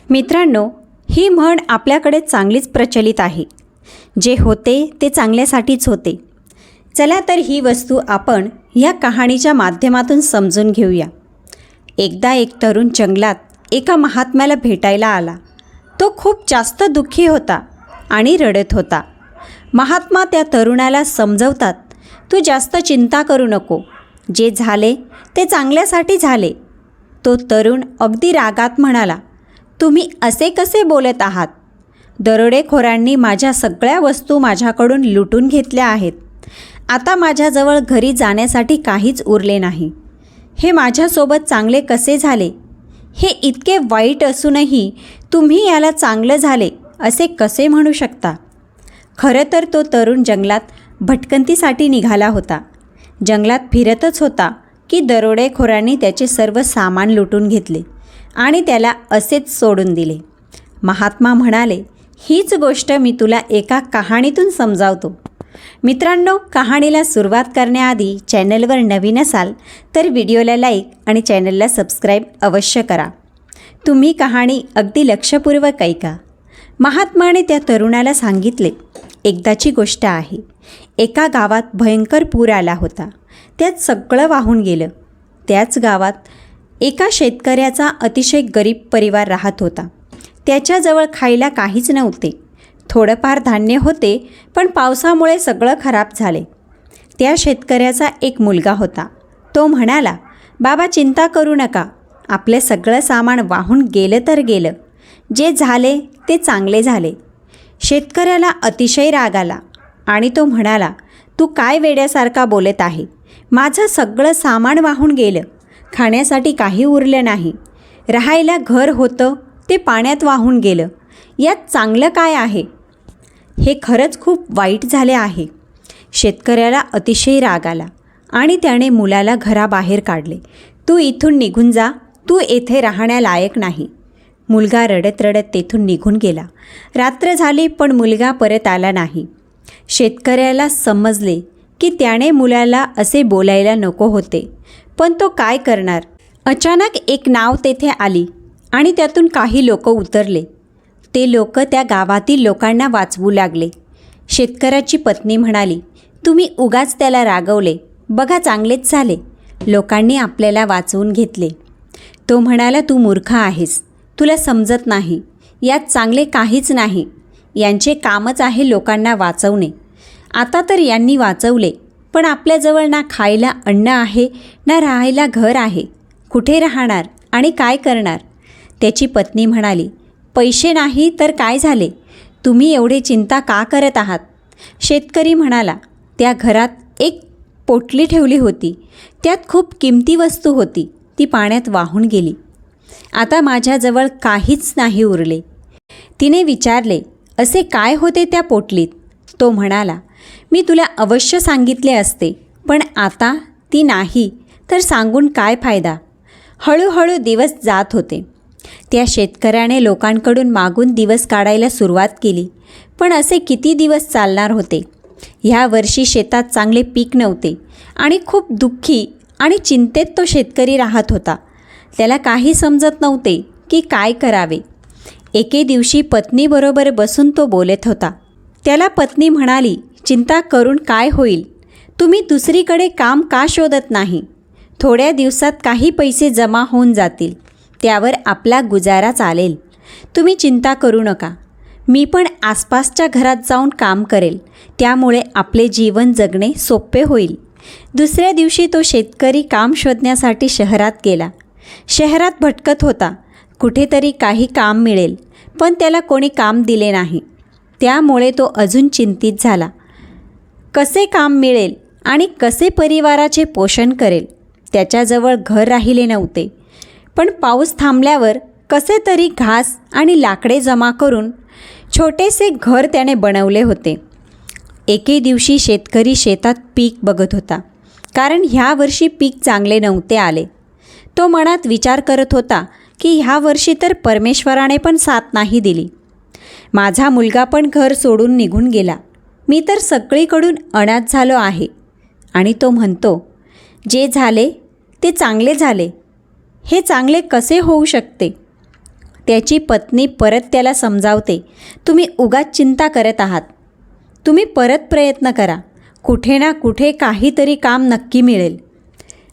मित्रांनो, ही म्हण आपल्याकडे चांगलीच प्रचलित आहे. जे होते ते चांगल्यासाठीच होते. चला तर ही वस्तू आपण ह्या कहाणीच्या माध्यमातून समजून घेऊया. एकदा एक तरुण जंगलात एका महात्म्याला भेटायला आला. तो खूप जास्त दुःखी होता आणि रडत होता. महात्मा त्या तरुणाला समजवतात, तू जास्त चिंता करू नको. जे झाले ते चांगल्यासाठी झाले. तो तरुण अगदी रागात म्हणाला, तुम्ही असे कसे बोलत आहात? दरोडेखोरांनी माझ्या सगळ्या वस्तू माझ्याकडून लुटून घेतल्या आहेत. आता माझ्याजवळ घरी जाण्यासाठी काहीच उरले नाही. हे माझ्यासोबत चांगले कसे झाले? हे इतके वाईट असूनही तुम्ही याला चांगलं झाले असे कसे म्हणू शकता? खरं तर तो तरुण जंगलात भटकंतीसाठी निघाला होता. जंगलात फिरतच होता की दरोडेखोरांनी त्याचे सर्व सामान लुटून घेतले आणि त्याला असेच सोडून दिले. महात्मा म्हणाले, हीच गोष्ट मी तुला एका कहाणीतून समजावतो. मित्रांनो, कहाणीला सुरुवात करण्याआधी चॅनलवर नवीन असाल तर व्हिडिओला लाईक आणि चॅनलला सबस्क्राईब अवश्य करा. तुम्ही कहाणी अगदी लक्षपूर्वक ऐका. महात्माने त्या तरुणाला सांगितले, एकदाची गोष्ट आहे. एका गावात भयंकर पूर आला होता. त्यात सगळं वाहून गेलं. त्याच गावात एका शेतकऱ्याचा अतिशय गरीब परिवार राहत होता. त्याच्याजवळ खायला काहीच नव्हते. थोडंफार धान्य होते, पण पावसामुळे सगळं खराब झाले. त्या शेतकऱ्याचा एक मुलगा होता. तो म्हणाला, बाबा चिंता करू नका. आपले सगळं सामान वाहून गेलं तर गेलं. जे झाले ते चांगले झाले. शेतकऱ्याला अतिशय राग आला आणि तो म्हणाला, तू काय वेड्यासारखा बोलत आहे? माझं सगळं सामान वाहून गेलं. खाण्यासाठी काही उरलं नाही. राहायला घर होतं ते पाण्यात वाहून गेलं. यात चांगलं काय आहे? हे खरंच खूप वाईट झाले आहे. शेतकऱ्याला अतिशय राग आला आणि त्याने मुलाला घराबाहेर काढले. तू इथून निघून जा. तू येथे राहण्यालायक नाही. मुलगा रडत रडत तेथून निघून गेला. रात्र झाली पण मुलगा परत आला नाही. शेतकऱ्याला समजले की त्याने मुलाला असे बोलायला नको होते, पण तो काय करणार? अचानक एक नाव तेथे आली आणि त्यातून काही लोक उतरले. ते लोक त्या गावातील लोकांना वाचवू लागले. शेतकऱ्याची पत्नी म्हणाली, तुम्ही उगाच त्याला रागवले. बघा चांगलेच झाले. लोकांनी आपल्याला वाचवून घेतले. तो म्हणाला, तू मूर्ख आहेस. तुला समजत नाही. यात चांगले काहीच नाही. यांचे कामच आहे लोकांना वाचवणे. आता तर यांनी वाचवले, पण आपल्याजवळ ना खायला अन्न आहे ना राहायला घर आहे. कुठे राहणार आणि काय करणार? त्याची पत्नी म्हणाली, पैसे नाही तर काय झाले? तुम्ही एवढे चिंता का करत आहात? शेतकरी म्हणाला, त्या घरात एक पोटली ठेवली होती. त्यात खूप किमती वस्तू होती. ती पाण्यात वाहून गेली. आता माझ्याजवळ काहीच नाही उरले. तिने विचारले, असे काय होते त्या पोटलीत? तो म्हणाला, मी तुला अवश्य सांगितले असते, पण आता ती नाही तर सांगून काय फायदा? हळूहळू दिवस जात होते. त्या शेतकऱ्याने लोकांकडून मागून दिवस काढायला सुरुवात केली, पण असे किती दिवस चालणार होते? ह्या वर्षी शेतात चांगले पीक नव्हते आणि खूप दुःखी आणि चिंतेत तो शेतकरी राहत होता. त्याला काही समजत नव्हते की काय करावे. एके दिवशी पत्नीबरोबर बसून तो बोलत होता. त्याला पत्नी म्हणाली, चिंता करून काय होईल? तुम्ही दुसरीकडे काम का शोधत नाही? थोड्या दिवसात काही पैसे जमा होऊन जातील. त्यावर आपला गुजारा चालेल. तुम्ही चिंता करू नका. मी पण आसपासच्या घरात जाऊन काम करेल. त्यामुळे आपले जीवन जगणे सोपे होईल. दुसऱ्या दिवशी तो शेतकरी काम शोधण्यासाठी शहरात गेला. शहरात भटकत होता. कुठेतरी काही काम मिळेल, पण त्याला कोणी काम दिले नाही. त्यामुळे तो अजून चिंतित झाला. कसे काम मिळेल आणि कसे परिवाराचे पोषण करेल? त्याच्याजवळ घर राहिले नव्हते, पण पाऊस थांबल्यावर कसे तरी घास आणि लाकडे जमा करून छोटेसे घर त्याने बनवले होते. एके दिवशी शेतकरी शेतात पीक बघत होता, कारण ह्या वर्षी पीक चांगले नव्हते आले. तो मनात विचार करत होता की ह्या वर्षी तर परमेश्वराने पण साथ नाही दिली. माझा मुलगा पण घर सोडून निघून गेला. मी तर सगळीकडून अनाथ झालो आहे. आणि तो म्हणतो, जे झाले ते चांगले झाले. हे चांगले कसे होऊ शकते? त्याची पत्नी परत त्याला समजावते, तुम्ही उगाच चिंता करत आहात. तुम्ही परत प्रयत्न करा. कुठे ना कुठे काहीतरी काम नक्की मिळेल.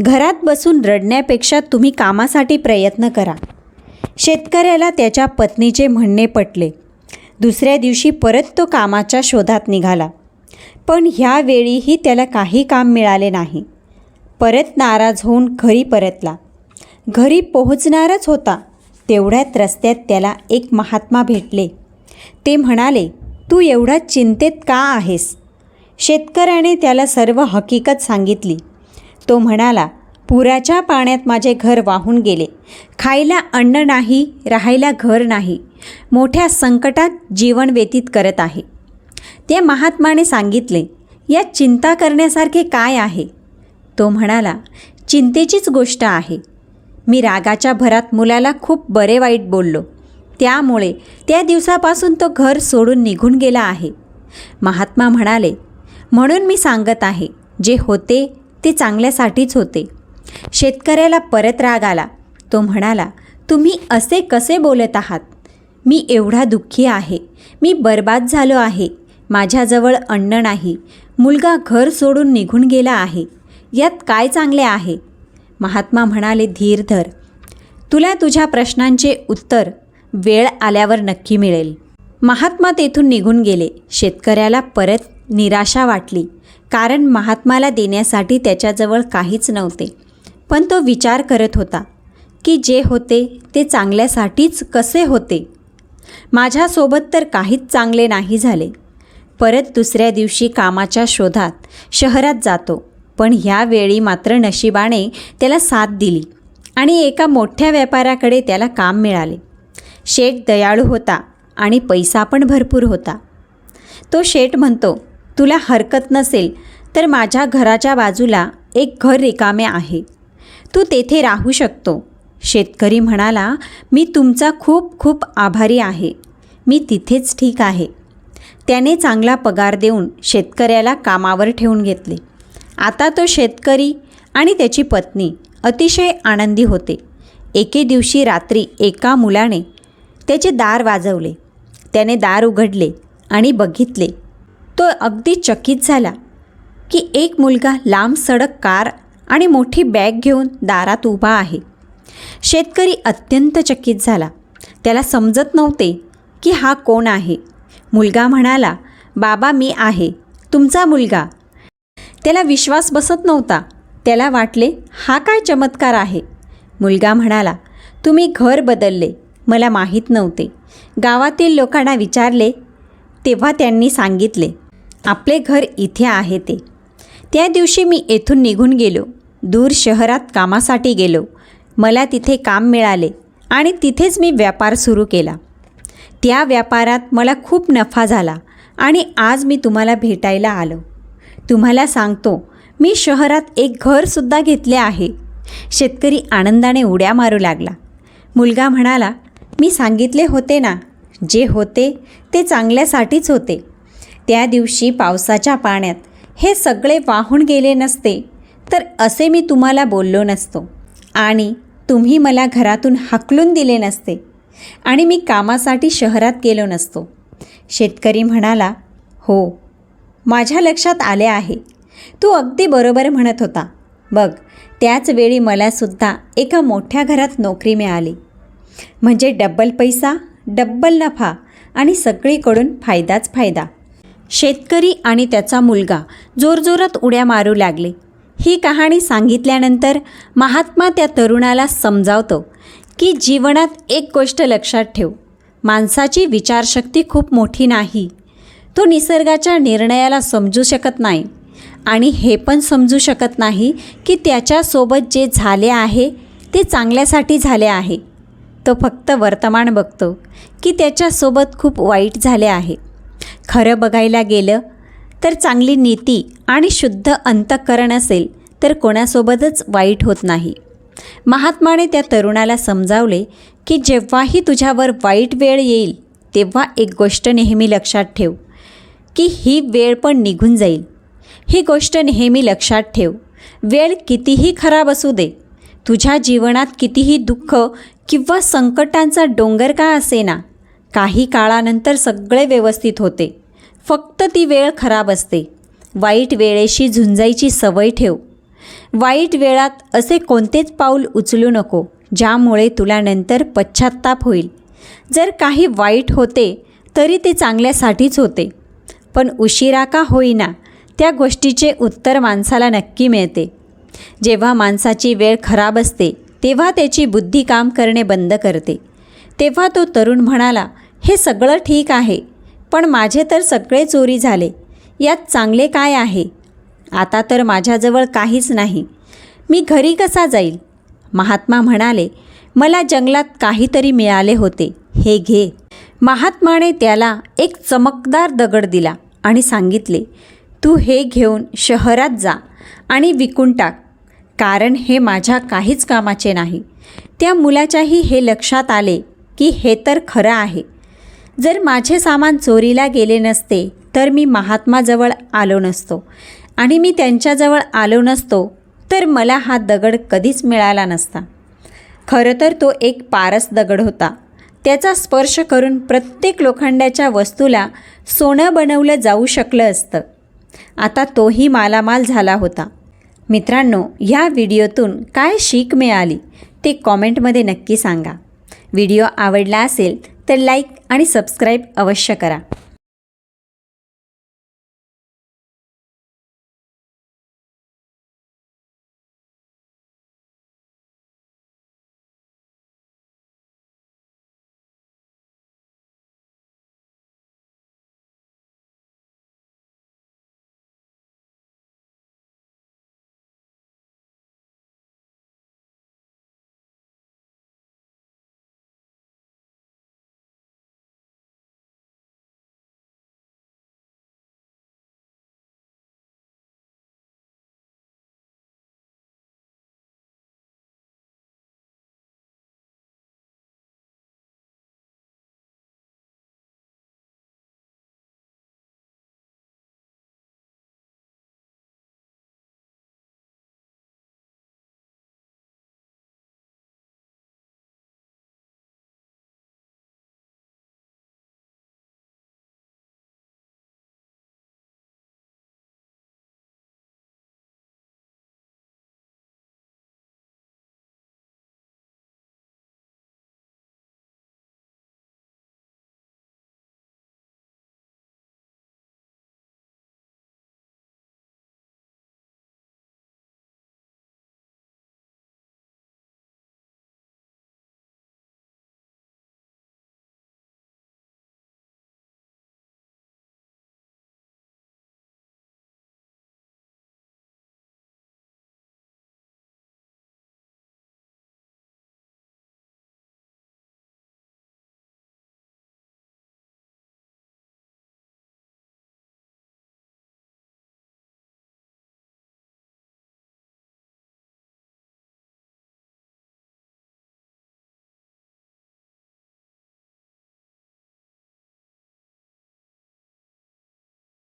घरात बसून रडण्यापेक्षा तुम्ही कामासाठी प्रयत्न करा. शेतकऱ्याला त्याच्या पत्नीचे म्हणणे पटले. दुसऱ्या दिवशी परत तो कामाच्या शोधात निघाला. पण ह्यावेळीही त्याला काही काम मिळाले नाही. परत नाराज होऊन घरी परतला. घरी पोहोचणारच होता तेवढ्यात रस्त्यात त्याला एक महात्मा भेटले. ते म्हणाले, तू एवढा चिंतेत का आहेस? शेतकऱ्याने त्याला सर्व हकीकत सांगितली. तो म्हणाला, पुराच्या पाण्यात माझे घर वाहून गेले. खायला अन्न नाही, राहायला घर नाही. मोठ्या संकटात जीवन व्यतीत करत आहे. त्या महात्माने सांगितले, यात चिंता करण्यासारखे काय आहे? तो म्हणाला, चिंतेचीच गोष्ट आहे. मी रागाच्या भरात मुलाला खूप बरे वाईट बोललो. त्यामुळे त्या दिवसापासून तो घर सोडून निघून गेला आहे. महात्मा म्हणाले, म्हणून मी सांगत आहे, जे होते ते चांगल्यासाठीच होते. शेतकऱ्याला परत राग आला. तो म्हणाला, तुम्ही असे कसे बोलत आहात? मी एवढा दुःखी आहे. मी बर्बाद झालो आहे. माझ्याजवळ अन्न नाही. मुलगा घर सोडून निघून गेला आहे. यात काय चांगले आहे? महात्मा म्हणाले, धीर धर. तुला तुझ्या प्रश्नांचे उत्तर वेळ आल्यावर नक्की मिळेल. महात्मा तेथून निघून गेले. शेतकऱ्याला परत निराशा वाटली, कारण महात्माला देण्यासाठी त्याच्याजवळ काहीच नव्हते. पण तो विचार करत होता की जे होते ते चांगल्यासाठीच कसे होते. माझ्यासोबत तर काहीच चांगले नाही झाले. परत दुसऱ्या दिवशी कामाच्या शोधात शहरात जातो. पण ह्यावेळी मात्र नशिबाने त्याला साथ दिली आणि एका मोठ्या व्यापाऱ्याकडे त्याला काम मिळाले. शेठ दयाळू होता आणि पैसा पण भरपूर होता. तो शेठ म्हणतो, तुला हरकत नसेल तर माझ्या घराच्या बाजूला एक घर रिकामे आहे. तू तेथे राहू शकतो. शेतकरी म्हणाला, मी तुमचा खूप खूप आभारी आहे. मी तिथेच ठीक आहे. त्याने चांगला पगार देऊन शेतकऱ्याला कामावर ठेवून घेतले. आता तो शेतकरी आणि त्याची पत्नी अतिशय आनंदी होते. एके दिवशी रात्री एका मुलाने त्याचे दार वाजवले. त्याने दार उघडले आणि बघितले. तो अगदी चकित झाला की एक मुलगा लांब सडक कार आणि मोठी बॅग घेऊन दारात उभा आहे. शेतकरी अत्यंत चकित झाला. त्याला समजत नव्हते की हा कोण आहे. मुलगा म्हणाला, बाबा मी आहे, तुमचा मुलगा. त्याला विश्वास बसत नव्हता. त्याला वाटले, हा काय चमत्कार आहे. मुलगा म्हणाला, तुम्ही घर बदलले, मला माहीत नव्हते. गावातील लोकांना विचारले तेव्हा त्यांनी सांगितले, आपले घर इथे आहे ते. त्या दिवशी मी येथून निघून गेलो. दूर शहरात कामासाठी गेलो. मला तिथे काम मिळाले आणि तिथेच मी व्यापार सुरू केला. त्या व्यापारात मला खूप नफा झाला आणि आज मी तुम्हाला भेटायला आलो. तुम्हाला सांगतो, मी शहरात एक घरसुद्धा घेतले आहे. शेतकरी आनंदाने उड्या मारू लागला. मुलगा म्हणाला, मी सांगितले होते ना, जे होते ते चांगल्यासाठीच होते. त्या दिवशी पावसाच्या पाण्यात हे सगळे वाहून गेले नसते तर असे मी तुम्हाला बोललो नसतो आणि तुम्ही मला घरातून हाकलून दिले नसते आणि मी कामासाठी शहरात गेलो नसतो. शेतकरी म्हणाला, हो, माझ्या लक्षात आले आहे. तू अगदी बरोबर म्हणत होता. बघ, त्याच वेळी मलासुद्धा एका मोठ्या घरात नोकरी मिळाली. म्हणजे डब्बल पैसा, डब्बल नफा आणि सगळीकडून फायदाच फायदा. शेतकरी आणि त्याचा मुलगा जोरजोरात उड्या मारू लागले. ही कहाणी सांगितल्यानंतर महात्मा त्या तरुणाला समजावतो की जीवनात एक गोष्ट लक्षात ठेव, माणसाची विचारशक्ती खूप मोठी नाही. तो निसर्गाच्या निर्णयाला समजू शकत नाही आणि हे पण समजू शकत नाही की त्याच्यासोबत जे झाले आहे ते चांगल्यासाठी झाले आहे. तो फक्त वर्तमान बघतो की त्याच्यासोबत खूप वाईट झाले आहे. खरं बघायला गेलं तर चांगली नीती आणि शुद्ध अंतःकरण असेल तर कोणासोबतच वाईट होत नाही. महात्माने त्या तरुणाला समजावले की जेव्हाही तुझ्यावर वाईट वेळ येईल तेव्हा एक गोष्ट नेहमी लक्षात ठेव की ही वेळ पण निघून जाईल. ही गोष्ट नेहमी लक्षात ठेव, वेळ कितीही खराब असू दे, तुझ्या जीवनात कितीही दुःख किंवा संकटांचा डोंगर का असेना, काही काळानंतर सगळे व्यवस्थित होते. फक्त ती वेळ खराब असते. वाईट वेळेशी झुंजायची सवय ठेव. वाईट वेळात असे कोणतेच पाऊल उचलू नको ज्यामुळे तुला नंतर पश्चात्ताप होईल. जर काही वाईट होते तरी ते चांगल्यासाठीच होते, पण उशिरा का होईना त्या गोष्टीचे उत्तर माणसाला नक्की मिळते. जेव्हा माणसाची वेळ खराब असते तेव्हा त्याची बुद्धी काम करणे बंद करते. तेव्हा तो तरुण म्हणाला, हे सगळं ठीक आहे, पण माझे तर सगळे चोरी झाले. यात चांगले काय आहे? आता तर माझ्याजवळ काहीच नाही. मी घरी कसा जाईल? महात्मा म्हणाले, मला जंगलात काहीतरी मिळाले होते, हे घे. महात्माने त्याला एक चमकदार दगड दिला आणि सांगितले, तू हे घेऊन शहरात जा आणि विकून टाक, कारण हे माझ्या काहीच कामाचे नाही. त्या मुलाच्याही हे लक्षात आले की हे तर खरं आहे. जर माझे सामान चोरीला गेले नसते तर मी महात्माजवळ आलो नसतो, आणि मी त्यांच्याजवळ आलो नसतो तर मला हा दगड कधीच मिळाला नसता. खरं तर तो एक पारस दगड होता. त्याचा स्पर्श करून प्रत्येक लोखंडाच्या वस्तूला सोनं बनवलं जाऊ शकलं असतं. आता तोही मालामाल झाला होता. मित्रांनो, ह्या व्हिडिओतून काय शीख मिळाली ते कॉमेंटमध्ये नक्की सांगा. व्हिडिओ आवडला असेल तर लाईक आणि सबस्क्राईब अवश्य करा.